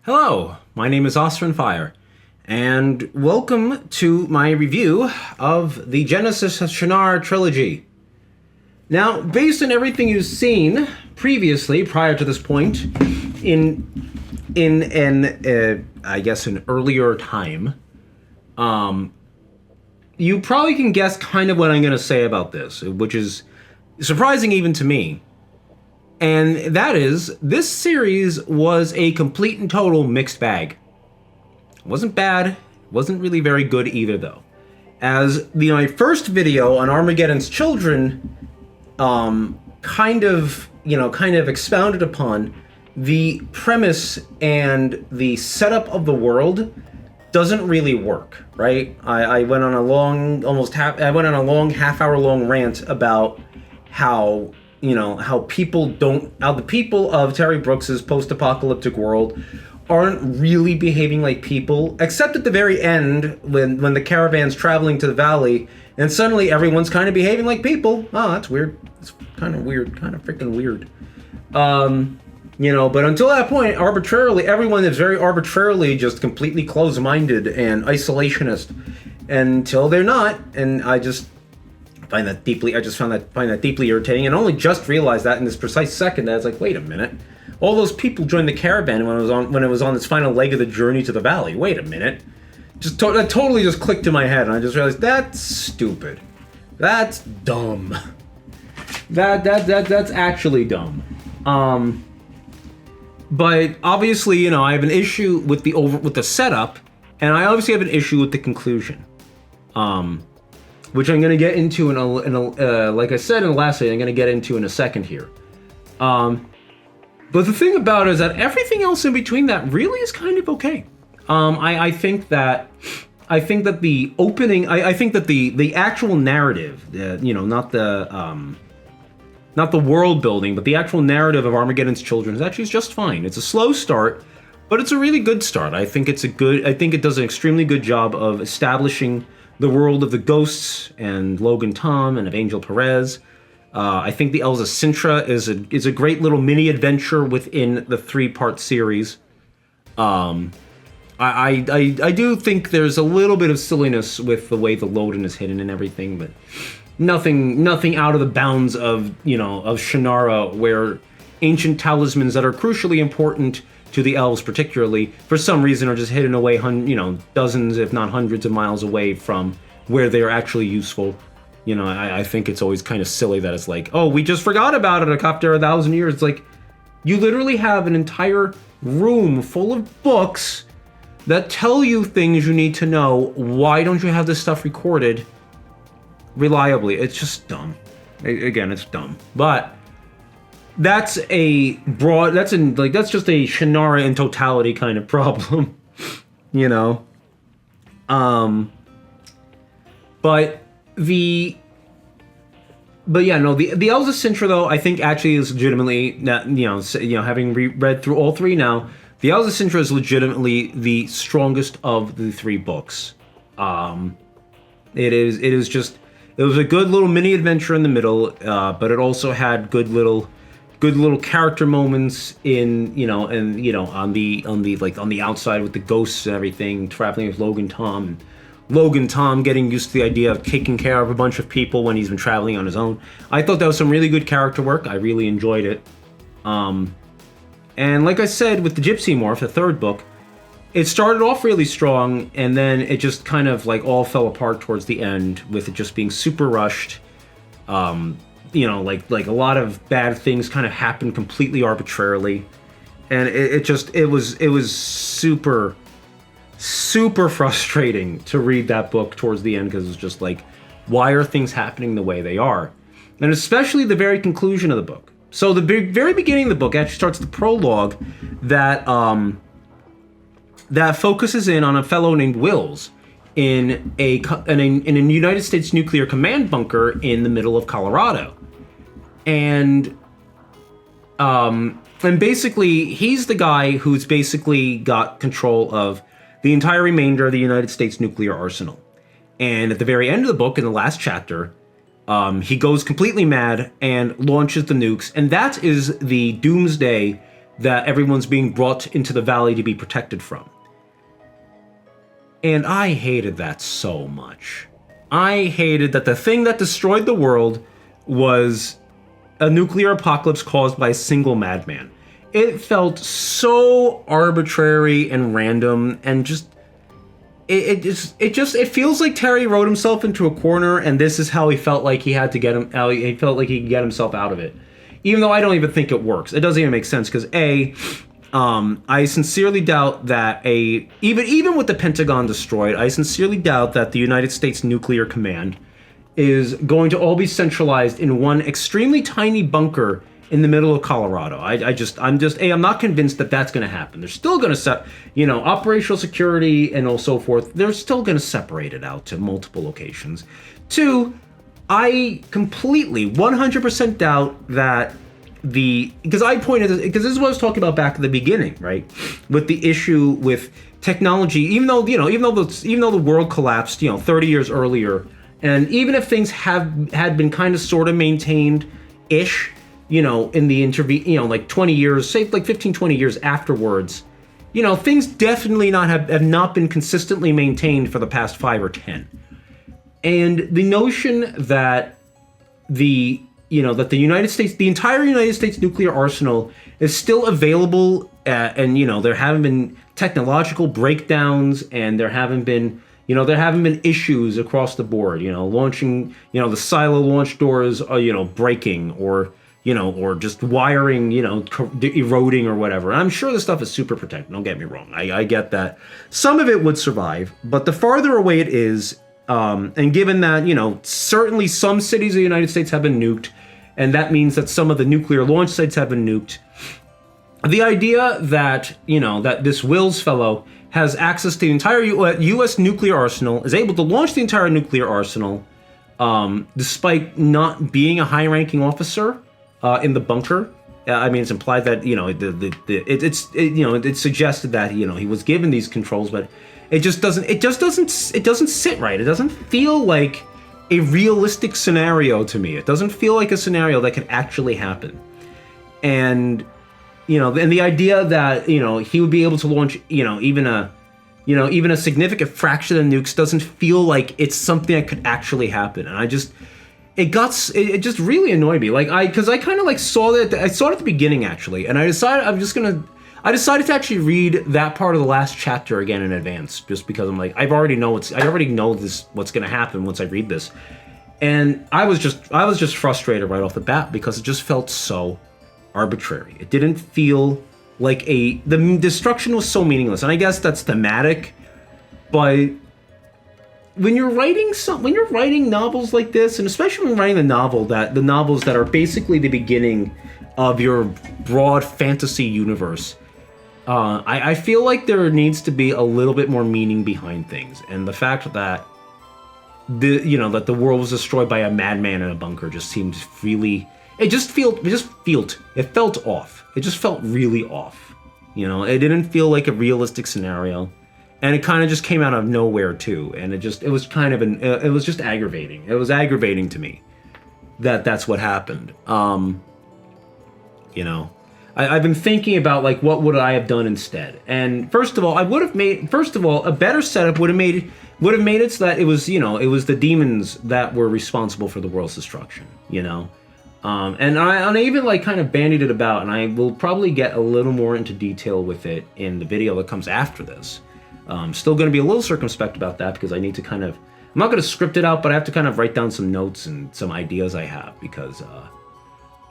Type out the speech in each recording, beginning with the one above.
Hello, my name is Oscar Fire, and welcome to my review of the Genesis of Shannara trilogy. Now, based on everything you've seen previously, prior to this point, in an earlier time, you probably can guess kind of what I'm going to say about this, which is surprising even to me. And that is, this series was a complete and total mixed bag. It wasn't bad, wasn't really very good either, though. As my first video on Armageddon's Children, kind of expounded upon, the premise and the setup of the world doesn't really work, right? I went on a long, half-hour-long rant about how the people of Terry Brooks's post-apocalyptic world aren't really behaving like people, except at the very end when the caravan's traveling to the valley and suddenly everyone's kind of behaving like people. Oh, that's weird. It's kind of weird, kind of freaking weird. But until that point, everyone is very arbitrarily just completely closed-minded and isolationist until they're not, and I find that deeply irritating, and only just realized that in this precise second that I was like, wait a minute, all those people joined the caravan when it was on its final leg of the journey to the valley. Wait a minute, that totally just clicked in my head, and I just realized that's stupid, that's dumb, that's actually dumb. But obviously, I have an issue with the setup, and I obviously have an issue with the conclusion. Which I'm going to get into like I said in the last video, I'm going to get into in a second here. But the thing about it is that everything else in between that really is kind of okay. I think that the opening, I think that the actual narrative, not the world building, but the actual narrative of Armageddon's Children is actually just fine. It's a slow start, but it's a really good start. I think it does an extremely good job of establishing the world of the ghosts and Logan Tom and of Angel Perez. I think the Elza Sintra is a great little mini adventure within the 3-part series. I do think there's a little bit of silliness with the way the Loden is hidden and everything, but nothing out of the bounds of Shannara, where ancient talismans that are crucially important to the elves particularly, for some reason are just hidden away, dozens if not hundreds of miles away from where they are actually useful. I think it's always kind of silly that it's like, oh, we just forgot about it after 1,000 years. It's like, you literally have an entire room full of books that tell you things you need to know. Why don't you have this stuff recorded reliably? It's just dumb. Again, it's dumb. But that's just a Shannara in totality kind of problem, the Elza Sintra, though, I think actually is legitimately, having read through all 3 now, the Elza Sintra is legitimately the strongest of the 3 books. It was a good little mini adventure in the middle, but it also had good little character moments on the outside with the ghosts and everything, traveling with Logan Tom getting used to the idea of taking care of a bunch of people when he's been traveling on his own. I thought that was some really good character work. I really enjoyed it. And like I said, with the Gypsy Morph, the 3rd book, it started off really strong, and then it just kind of all fell apart towards the end, with it just being super rushed. Like a lot of bad things kind of happened completely arbitrarily, and it was super, super frustrating to read that book towards the end, because it's just like, why are things happening the way they are? And especially the very conclusion of the book. So the very beginning of the book actually starts the prologue that focuses in on a fellow named Wills in a United States nuclear command bunker in the middle of Colorado. And basically, he's the guy who's basically got control of the entire remainder of the United States nuclear arsenal. And at the very end of the book, in the last chapter, he goes completely mad and launches the nukes. And that is the doomsday that everyone's being brought into the valley to be protected from. And I hated that so much. I hated that the thing that destroyed the world was a nuclear apocalypse caused by a single madman. It felt so arbitrary and random, and just it feels like Terry wrote himself into a corner, and this is how he felt like he had to get him. How he felt like he could get himself out of it. Even though I don't even think it works. It doesn't even make sense because I sincerely doubt that even with the Pentagon destroyed, I sincerely doubt that the United States Nuclear Command is going to all be centralized in one extremely tiny bunker in the middle of Colorado. I'm not convinced that that's going to happen. They're still going to set, operational security and so forth. They're still going to separate it out to multiple locations. Two, I completely 100% doubt that because this is what I was talking about back at the beginning, right? With the issue with technology, even though the world collapsed, 30 years earlier, and even if things had been kind of sort of maintained ish, in the like 20 years, say like 15, 20 years afterwards, things definitely have not been consistently maintained for the past 5 or 10. And the notion that the United States, the entire United States nuclear arsenal is still available, and there haven't been technological breakdowns, and there haven't been issues across the board, launching, the silo launch doors, breaking, or just wiring, eroding or whatever. And I'm sure this stuff is super protected. Don't get me wrong. I get that. Some of it would survive, but the farther away it is, and given that, certainly some cities of the United States have been nuked, and that means that some of the nuclear launch sites have been nuked, the idea that, that this Wills fellow has access to the entire U.S. nuclear arsenal, is able to launch the entire nuclear arsenal, despite not being a high-ranking officer in the bunker. I mean, it's implied that, it's suggested that, he was given these controls, but it doesn't sit right. It doesn't feel like a realistic scenario to me. It doesn't feel like a scenario that could actually happen. And, and the idea that, he would be able to launch, even a significant fraction of the nukes doesn't feel like it's something that could actually happen. And it just really annoyed me. Because I kind of like saw it at the beginning, actually. And I decided to actually read that part of the last chapter again in advance, just because I'm like, I already know what's going to happen once I read this. And I was just frustrated right off the bat because it just felt so arbitrary. It didn't feel like the destruction was so meaningless. And I guess that's thematic, but when you're writing novels like this, and especially when writing the novels that are basically the beginning of your broad fantasy universe, I feel like there needs to be a little bit more meaning behind things. And the fact that that the world was destroyed by a madman in a bunker just seems really, it felt off. It just felt really off. It didn't feel like a realistic scenario. And it kind of just came out of nowhere too, and it was just aggravating. It was aggravating to me that's what happened. I've been thinking about like what would I have done instead. And first of all, a better setup would have made it so that it was the demons that were responsible for the world's destruction. And I even like kind of bandied it about, and I will probably get a little more into detail with it in the video that comes after this. Still going to be a little circumspect about that because I need to I'm not going to script it out, but I have to kind of write down some notes and some ideas I have, because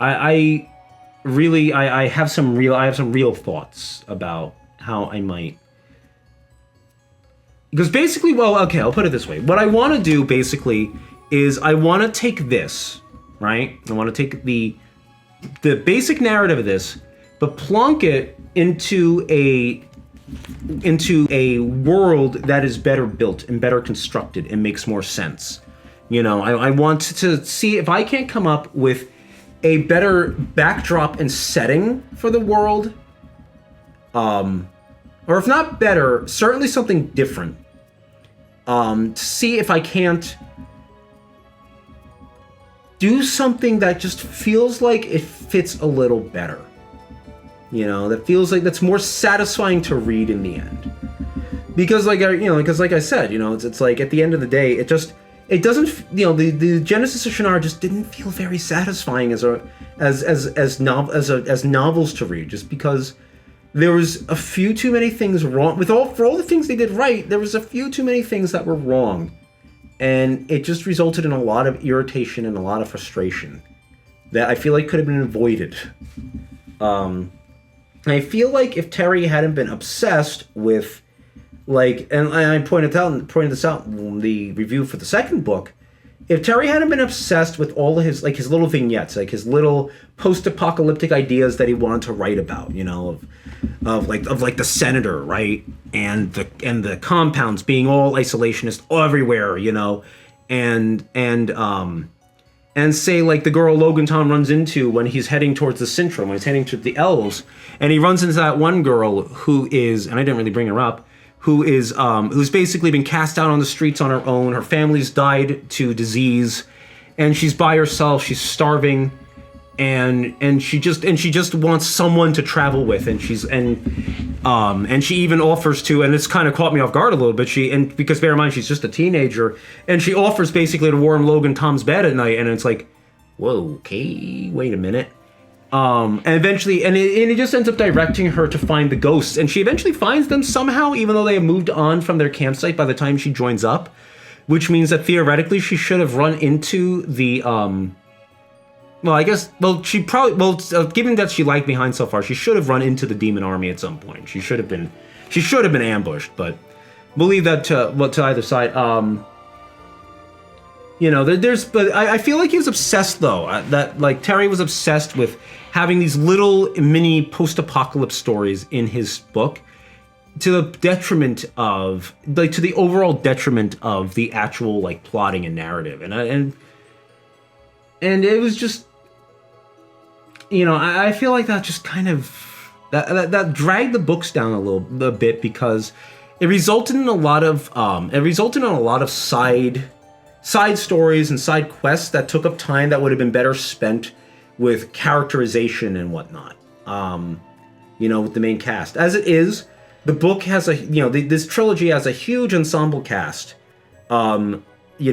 I have some real thoughts about how I might. Because basically, I'll put it this way. What I want to do basically is I want to take this, right? I want to take the basic narrative of this, but plonk it into a world that is better built and better constructed and makes more sense. I want to see if I can't come up with a better backdrop and setting for the world, or if not better, certainly something different, to see if I can't do something that just feels like it fits a little better. You know, that feels like that's more satisfying to read in the end. Because like I said, you know, it's like at the end of the day, it doesn't, you know, the Genesis of Shannara just didn't feel very satisfying as novels to read, just because there was a few too many things wrong for all the things they did right. There was a few too many things that were wrong, and it just resulted in a lot of irritation and a lot of frustration that I feel like could have been avoided. I feel like if Terry hadn't been obsessed with, like, and I pointed this out in the review for the second book, if Terry hadn't been obsessed with all of his little vignettes, like his little post-apocalyptic ideas that he wanted to write about, you know, of the senator, right, and the compounds being all isolationist everywhere, you know, and say like the girl Logan Tom runs into when he's heading towards the Sintram, when he's heading to the Elves, and he runs into that one girl who is, and I didn't really bring her up, who's basically been cast out on the streets on her own. Her family's died to disease, and she's by herself. She's starving, and she just wants someone to travel with, and she even offers to, and it's kind of caught me off guard a little bit. Because bear in mind she's just a teenager, and she offers basically to warm Logan Tom's bed at night, and it's like, whoa, okay, wait a minute. And eventually, and it just ends up directing her to find the ghosts, and she eventually finds them somehow, even though they have moved on from their campsite by the time she joins up, which means that theoretically she should have run into the, given that she lagged behind so far, she should have run into the demon army at some point. She should have been ambushed, but we'll leave that to either side. You know, but I feel like he was obsessed, though, that like Terry was obsessed with having these little mini post-apocalypse stories in his book, to the detriment of, like, to the overall detriment of the actual, like, plotting and narrative, and it was just, you know, I feel like that just kind of that dragged the books down a bit, because it resulted in a lot of side stories and side quests that took up time that would have been better spent with characterization and whatnot. You know, with the main cast. As it is, the book has this trilogy has a huge ensemble cast. You know, you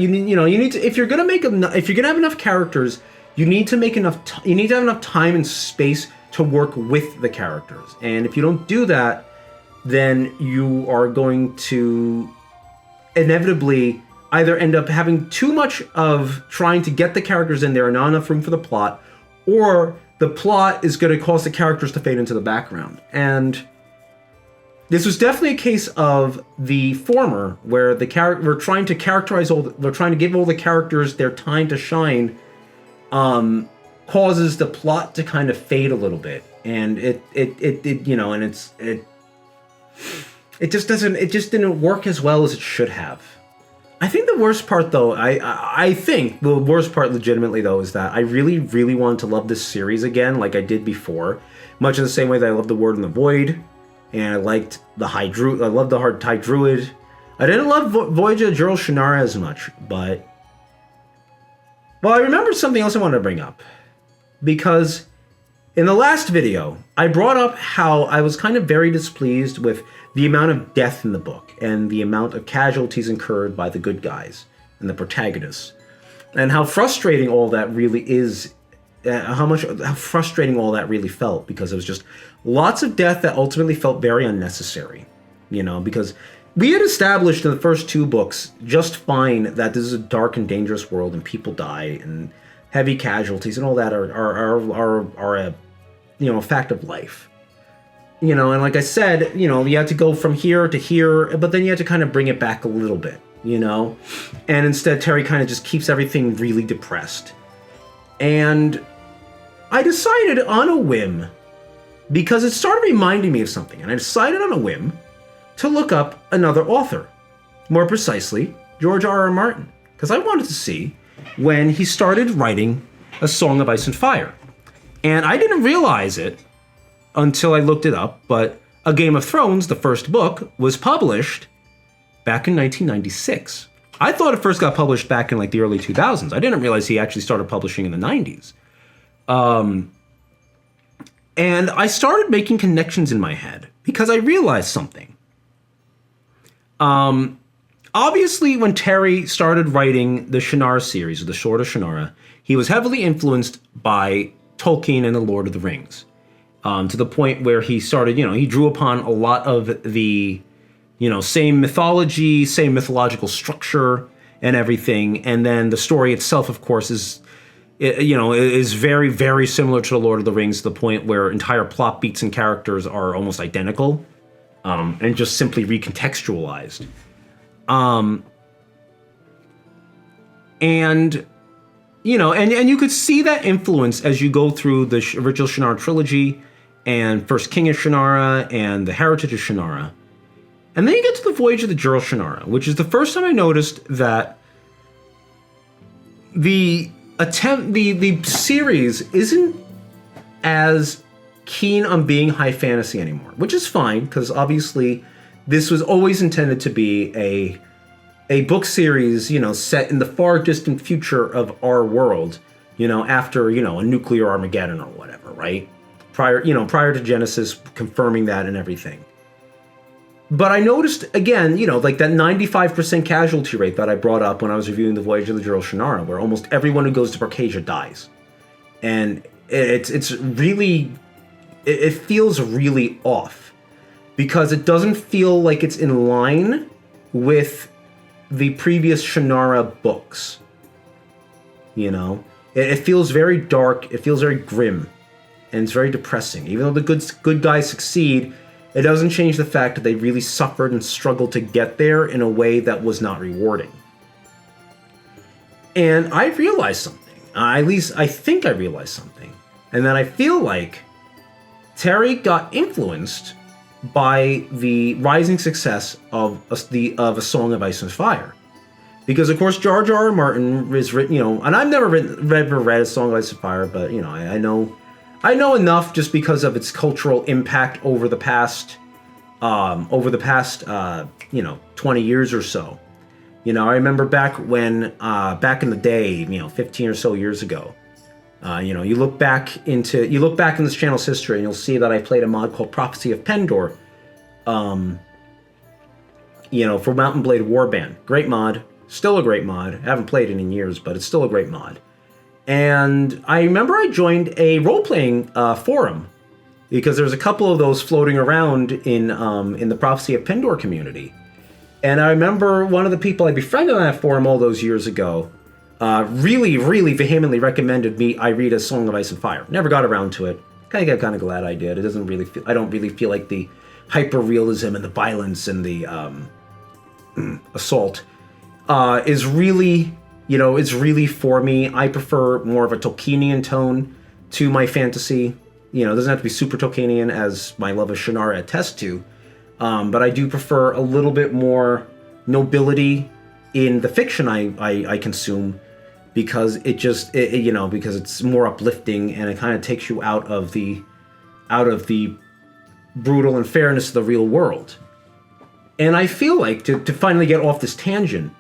need to, if you're gonna have enough characters, you need to have enough time and space to work with the characters. And if you don't do that, then you are going to inevitably either end up having too much of trying to get the characters in there and not enough room for the plot, or the plot is going to cause the characters to fade into the background. And this was definitely a case of the former, where we're trying to give all the characters their time to shine, causes the plot to kind of fade a little bit, and it just didn't work as well as it should have. I think the worst part, though, I think the worst part legitimately, though, is that I really, really wanted to love this series again, like I did before, much in the same way that I loved The Word in the Void, and I liked the High Druid. I loved the High Druid. I didn't love Voyage of Gerald Shannara as much, but I remembered something else I wanted to bring up, because in the last video, I brought up how I was kind of very displeased with the amount of death in the book and the amount of casualties incurred by the good guys and the protagonists, and how frustrating all that really is, how frustrating all that really felt, because it was just lots of death that ultimately felt very unnecessary, you know, because we had established in the first two books just fine that this is a dark and dangerous world and people die and heavy casualties and all that are a fact of life. You know, and like I said, you know, you had to go from here to here, but then you had to kind of bring it back a little bit, you know? And instead, Terry kind of just keeps everything really depressed. And I decided on a whim, because it started reminding me of something, and I decided on a whim to look up another author. More precisely, George R.R. Martin. Because I wanted to see when he started writing A Song of Ice and Fire. And I didn't realize it until I looked it up, but A Game of Thrones, the first book, was published back in 1996. I thought it first got published back in like the early 2000s. I didn't realize he actually started publishing in the 90s. And I started making connections in my head because I realized something. Obviously, when Terry started writing the Shannara series, or the Sword of Shannara, he was heavily influenced by Tolkien and the Lord of the Rings, to the point where he started, he drew upon a lot of the, same mythology, same mythological structure and everything. And then the story itself, of course, is very, very similar to the Lord of the Rings, to the point where entire plot beats and characters are almost identical, and just simply recontextualized. And you could see that influence as you go through the original Shannara trilogy and First King of Shannara and the Heritage of Shannara. And then you get to the Voyage of the Juril Shannara, which is the first time I noticed that the series isn't as keen on being high fantasy anymore, which is fine, because obviously this was always intended to be a book series, set in the far distant future of our world, after, a nuclear Armageddon or whatever, right? Prior to Genesis confirming that and everything. But I noticed, again, like that 95% casualty rate that I brought up when I was reviewing the Voyage of the Juril Shannara, where almost everyone who goes to Barcasia dies. And it's really, it feels really off, because it doesn't feel like it's in line with the previous Shannara books. It feels very dark, it feels very grim, and it's very depressing. Even though the good guys succeed, it doesn't change the fact that they really suffered and struggled to get there in a way that was not rewarding. And I realized something. At least I think I realized something. And then I feel like Terry got influenced by the rising success of A Song of Ice and Fire. Because, of course, George R. R. Martin is written, and I've never read A Song of Ice and Fire, but, I know enough just because of its cultural impact over the past 20 years or so. I remember back in the day, 15 or so years ago, you look back in this channel's history and you'll see that I played a mod called Prophecy of Pendor, for Mountain Blade Warband. Great mod, still a great mod. I haven't played it in years, but it's still a great mod. And I remember I joined a role-playing forum, because there's a couple of those floating around in the Prophecy of Pendor community. And I remember one of the people I befriended on that forum all those years ago really, really vehemently recommended I read A Song of Ice and Fire. Never got around to it. Kind of glad I did. I don't really feel like the hyper-realism and the violence and the assault is really... it's really for me. I prefer more of a Tolkienian tone to my fantasy. It doesn't have to be super Tolkienian, as my love of Shannara attests to. But I do prefer a little bit more nobility in the fiction I consume, because because it's more uplifting, and it kind of takes you out of the brutal unfairness of the real world. And I feel like, to finally get off this tangent,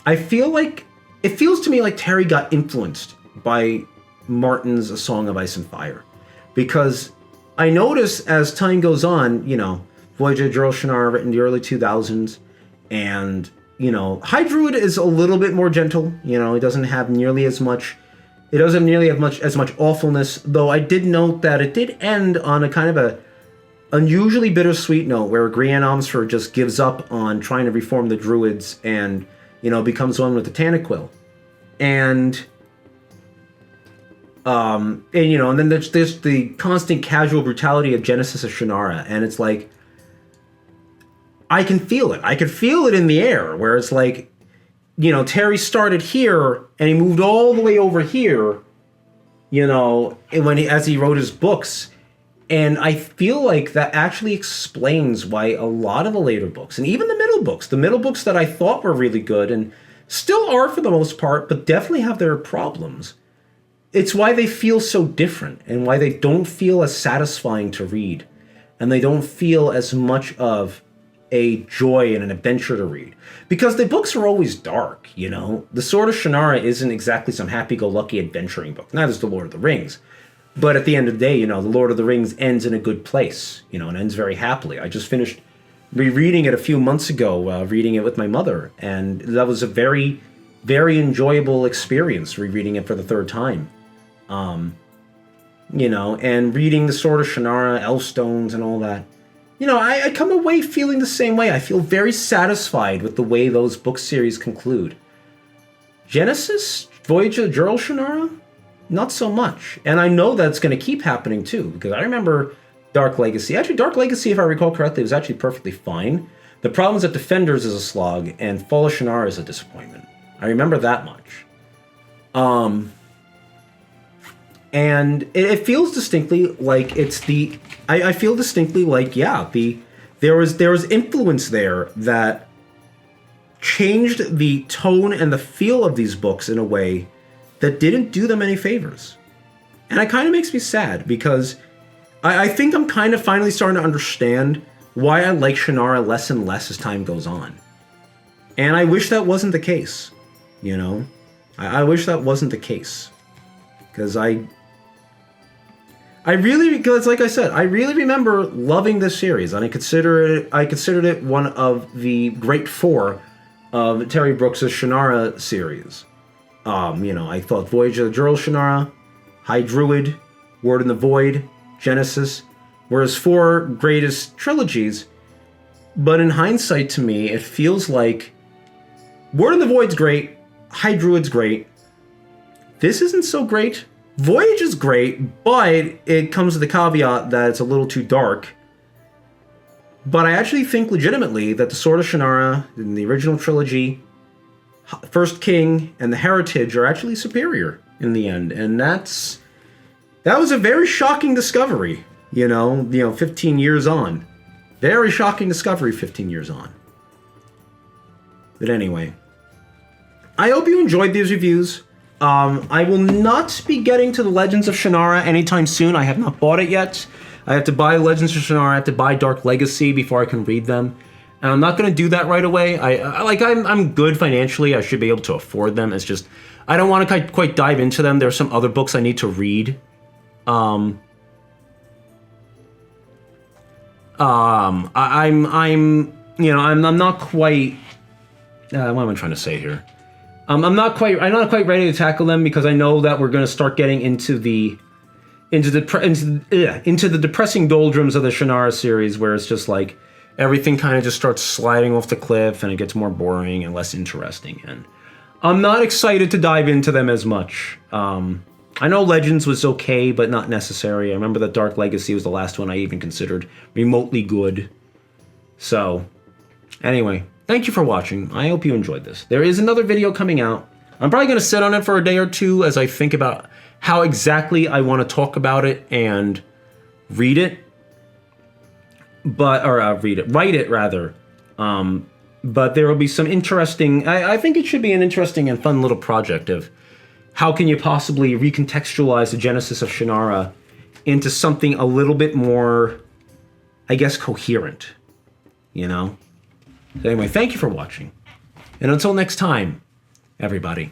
I feel like, it feels to me like Terry got influenced by Martin's A Song of Ice and Fire. Because I notice as time goes on, Voyage of Juril Shannara written in the early 2000s, and, High Druid is a little bit more gentle, it doesn't have nearly as much awfulness, though I did note that it did end on a kind of a unusually bittersweet note, where Grianne Omsford just gives up on trying to reform the Druids and becomes one with the Tanaquil. And then there's the constant casual brutality of Genesis of Shannara, and it's like, I can feel it. I could feel it in the air, where it's like, Terry started here, and he moved all the way over here, as he wrote his books. And I feel like that actually explains why a lot of the later books, and even the middle books that I thought were really good, and still are for the most part, but definitely have their problems, it's why they feel so different, and why they don't feel as satisfying to read, and they don't feel as much of a joy and an adventure to read. Because the books are always dark, you know? The Sword of Shannara isn't exactly some happy-go-lucky adventuring book. Neither is The Lord of the Rings. But at the end of the day, you know, The Lord of the Rings ends in a good place, you know, and ends very happily. I just finished rereading it a few months ago, reading it with my mother, and that was a very, very enjoyable experience, rereading it for the third time. You know, and reading The Sword of Shannara, Elfstones, and all that. You know, I come away feeling the same way. I feel very satisfied with the way those book series conclude. Genesis, Voyage of the Journal Shannara, not so much. And I know that's going to keep happening too, because I remember Dark Legacy. Actually, Dark Legacy, if I recall correctly, was actually perfectly fine. The problem is that Defenders is a slog, and Fall of Shannara is a disappointment. I remember that much. And it feels distinctly like it's the... I feel distinctly like, yeah, there was influence there that changed the tone and the feel of these books in a way that didn't do them any favors. And it kind of makes me sad, because I think I'm kind of finally starting to understand why I like Shannara less and less as time goes on. And I wish that wasn't the case, you know? I wish that wasn't the case. Because because like I said, I really remember loving this series, and I considered it one of the great four of Terry Brooks' Shannara series. You know, I thought Voyage of the Journal Shannara, High Druid, Word in the Void, Genesis were his four greatest trilogies, but in hindsight, to me, it feels like Word in the Void's great, High Druid's great, this isn't so great. Voyage is great, but it comes with the caveat that it's a little too dark. But I actually think legitimately that the Sword of Shannara in the original trilogy, First King, and the Heritage are actually superior in the end. And that was a very shocking discovery, you know, 15 years on. Very shocking discovery 15 years on. But anyway, I hope you enjoyed these reviews. I will not be getting to the Legends of Shannara anytime soon. I have not bought it yet. I have to buy Legends of Shannara. I have to buy Dark Legacy before I can read them. And I'm not going to do that right away. I'm good financially. I should be able to afford them. It's just, I don't want to quite dive into them. There's some other books I need to read. I'm not quite, what am I trying to say here? I'm not quite ready to tackle them, because I know that we're going to start getting into the depressing doldrums of the Shannara series, where it's just like everything kind of just starts sliding off the cliff and it gets more boring and less interesting. And I'm not excited to dive into them as much. I know Legends was okay, but not necessary. I remember that Dark Legacy was the last one I even considered remotely good. So, anyway, thank you for watching. I hope you enjoyed this. There is another video coming out. I'm probably going to sit on it for a day or two as I think about how exactly I want to talk about it and read it. Write it rather. But there will be some interesting, I think it should be an interesting and fun little project of how can you possibly recontextualize the Genesis of Shannara into something a little bit more, I guess, coherent, you know? Anyway, thank you for watching. And until next time, everybody.